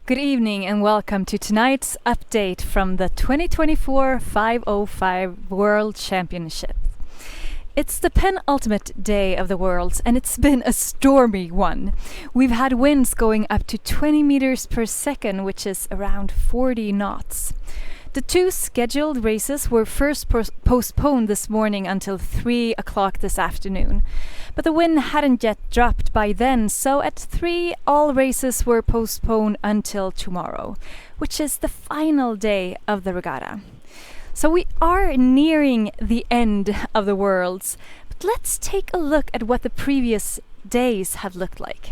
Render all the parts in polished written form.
Good evening and welcome to tonight's update from the 2024 505 World Championship. It's the penultimate day of the Worlds and it's been a stormy one. We've had winds going up to 20 meters per second, which is around 40 knots. The two scheduled races were first postponed this morning until 3 o'clock this afternoon. But the wind hadn't yet dropped by then, so at 3 all races were postponed until tomorrow, which is the final day of the regatta. So we are nearing the end of the Worlds, but let's take a look at what the previous days have looked like.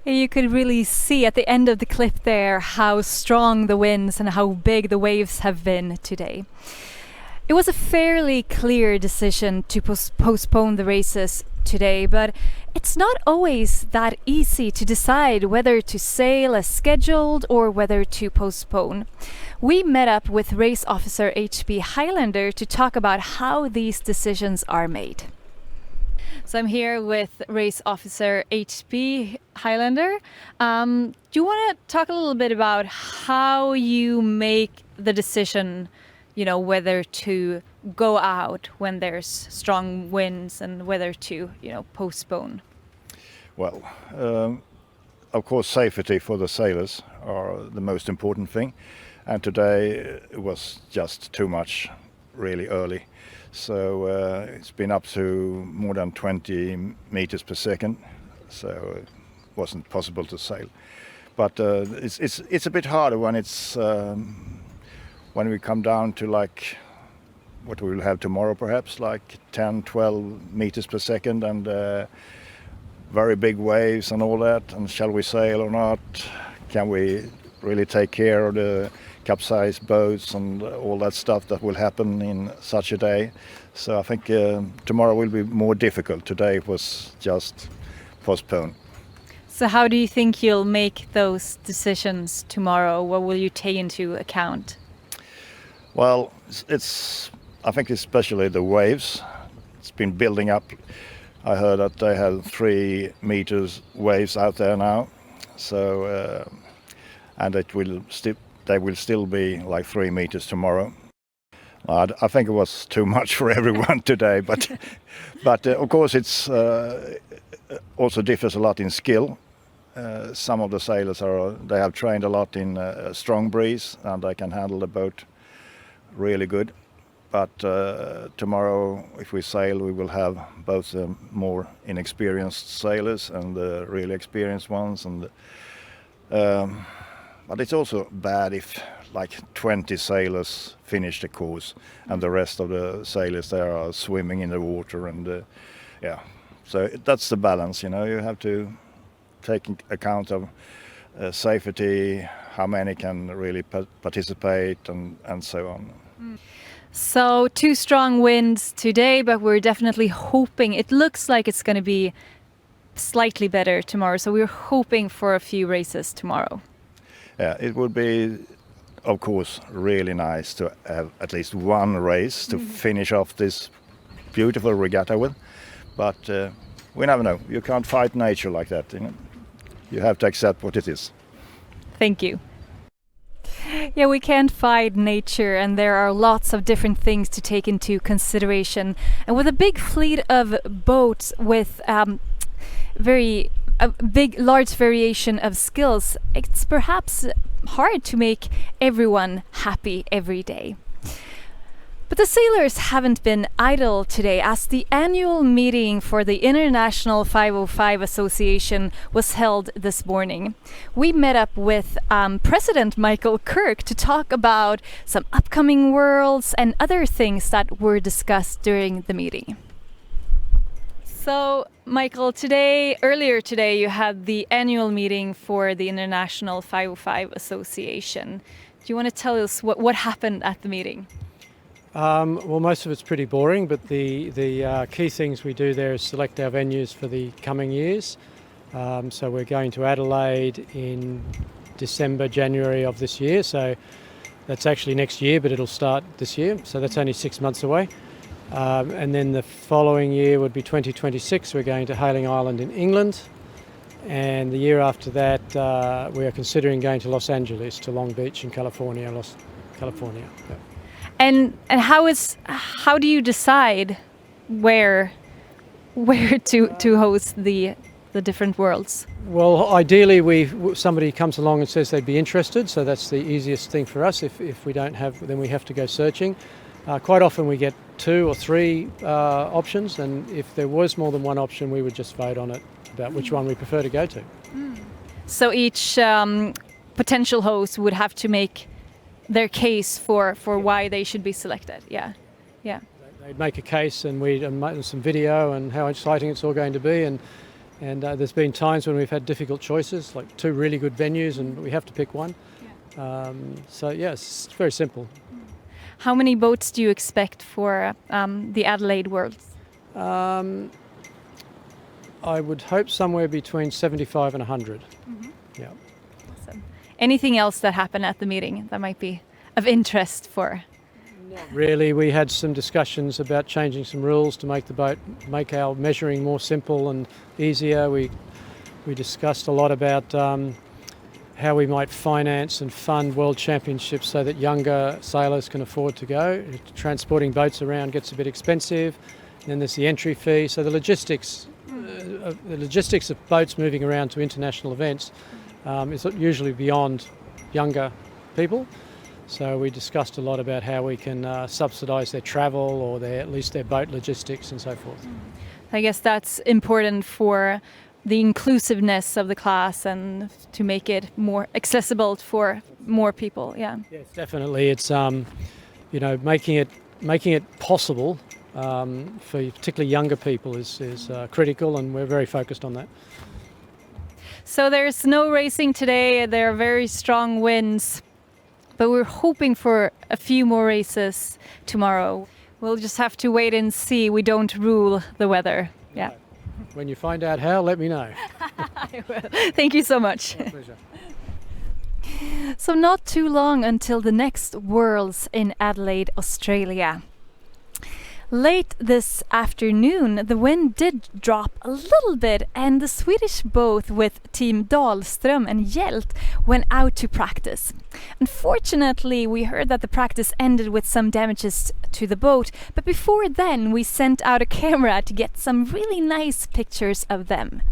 You could really see at the end of the clip there how strong the winds and how big the waves have been today. It was a fairly clear decision to postpone the races today, but it's not always that easy to decide whether to sail as scheduled or whether to postpone. We met up with race officer HB Highlander to talk about how these decisions are made. So I'm here with race officer HB Highlander. Do you want to talk a little bit about how you make the decision, whether to go out when there's strong winds and whether to, postpone? Well, of course, safety for the sailors are the most important thing. And today it was just too much really early. So it's been up to more than 20 meters per second, so it wasn't possible to sail. But it's a bit harder when it's when we come down to like what we will have tomorrow, perhaps like 10, 12 meters per second, and very big waves and all that. And shall we sail or not? Can we really take care of the capsized boats and all that stuff that will happen in such a day? So I think tomorrow will be more difficult. Today it was just postponed. So how do you think you'll make those decisions tomorrow? What will you take into account? Well, I think especially the waves. It's been building up. I heard that they have 3 meters waves out there now. So and they will still be like 3 meters tomorrow. I think it was too much for everyone today, but of course it's also differs a lot in skill. Some of the sailors they have trained a lot in a strong breeze and they can handle the boat really good. But tomorrow, if we sail, we will have both the more inexperienced sailors and the really experienced ones. And but it's also bad if like 20 sailors finish the course and the rest of the sailors there are swimming in the water, and so that's the balance. You have to take account of safety, how many can really participate, and so on. So 2 strong winds today, but we're definitely hoping, it looks like it's going to be slightly better tomorrow, so we're hoping for a few races tomorrow. Yeah, it would be, of course, really nice to have at least one race to finish off this beautiful regatta with. But we never know. You can't fight nature like that. You have to accept what it is. Thank you. Yeah, we can't fight nature, and there are lots of different things to take into consideration. And with a big fleet of boats with large variation of skills, it's perhaps hard to make everyone happy every day. But the sailors haven't been idle today, as the annual meeting for the International 505 Association was held this morning. We met up with President Michael Kirk to talk about some upcoming worlds and other things that were discussed during the meeting. So, Michael, earlier today, you had the annual meeting for the International 505 Association. Do you want to tell us what happened at the meeting? Well, most of it's pretty boring, but the key things we do there is select our venues for the coming years. So we're going to Adelaide in December, January of this year. So that's actually next year, but it'll start this year. So that's only 6 months away. And then the following year would be 2026. We're going to Hayling Island in England. And the year after that, we are considering going to Los Angeles, to Long Beach in California. California. Yeah. And how do you decide where to host the different worlds? Well, ideally, somebody comes along and says they'd be interested, so that's the easiest thing for us. If we don't have, then we have to go searching. Quite often we get 2 or 3 options, and if there was more than one option, we would just vote on it about which one we prefer to go to. So each potential host would have to make their case for why they should be selected. Yeah. They'd make a case, and we'd make some video and how exciting it's all going to be. And there's been times when we've had difficult choices, like 2 really good venues, and we have to pick one. Yeah. So yes, it's very simple. How many boats do you expect for the Adelaide Worlds? I would hope somewhere between 75 and 100. Mm-hmm. Yeah. Awesome. Anything else that happened at the meeting that might be of interest for? Not really. We had some discussions about changing some rules to make our measuring more simple and easier. We discussed a lot about how we might finance and fund world championships so that younger sailors can afford to go. Transporting boats around gets a bit expensive. And then there's the entry fee. So the logistics of boats moving around to international events is usually beyond younger people. So we discussed a lot about how we can subsidise their travel or at least their boat logistics and so forth. I guess that's important for the inclusiveness of the class and to make it more accessible for more people. Yeah. Yes, definitely. It's making it possible for particularly younger people is critical, and we're very focused on that. So there's no racing today. There are very strong winds, but we're hoping for a few more races tomorrow. We'll just have to wait and see. We don't rule the weather. Yeah. When you find out how, let me know. I will. Thank you so much. My pleasure. So not too long until the next Worlds in Adelaide, Australia. Late this afternoon, the wind did drop a little bit, and the Swedish boat with Team Dahlström and Hjelt went out to practice. Unfortunately, we heard that the practice ended with some damages to the boat, but before then we sent out a camera to get some really nice pictures of them.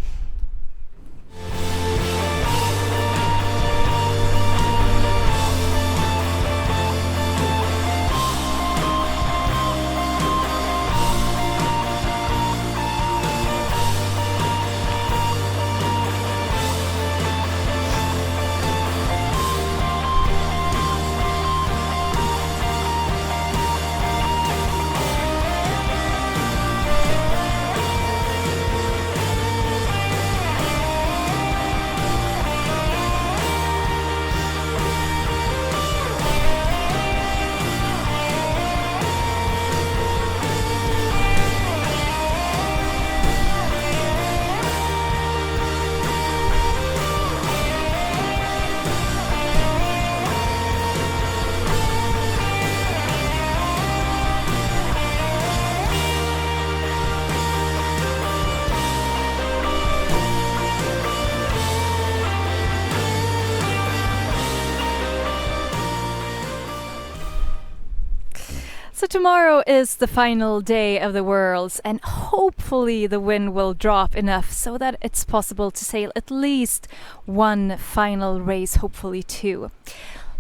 tomorrow is the final day of the Worlds, and hopefully the wind will drop enough so that it's possible to sail at least one final race, hopefully two.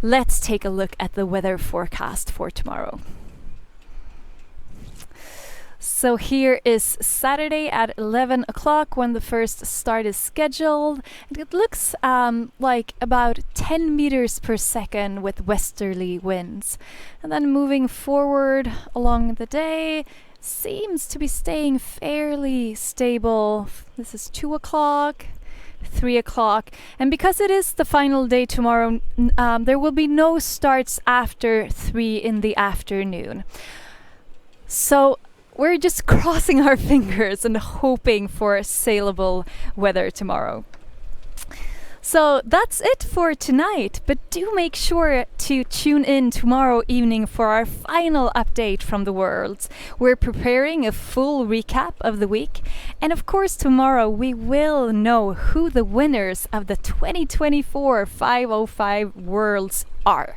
Let's take a look at the weather forecast for tomorrow. So here is Saturday at 11 o'clock when the first start is scheduled. And it looks like about 10 meters per second with westerly winds. And then moving forward along the day, seems to be staying fairly stable. This is 2 o'clock. 3 o'clock, and because it is the final day tomorrow, there will be no starts after 3 in the afternoon. So we're just crossing our fingers and hoping for saleable weather tomorrow. So that's it for tonight, but do make sure to tune in tomorrow evening for our final update from the Worlds. We're preparing a full recap of the week, and of course tomorrow we will know who the winners of the 2024 505 Worlds are.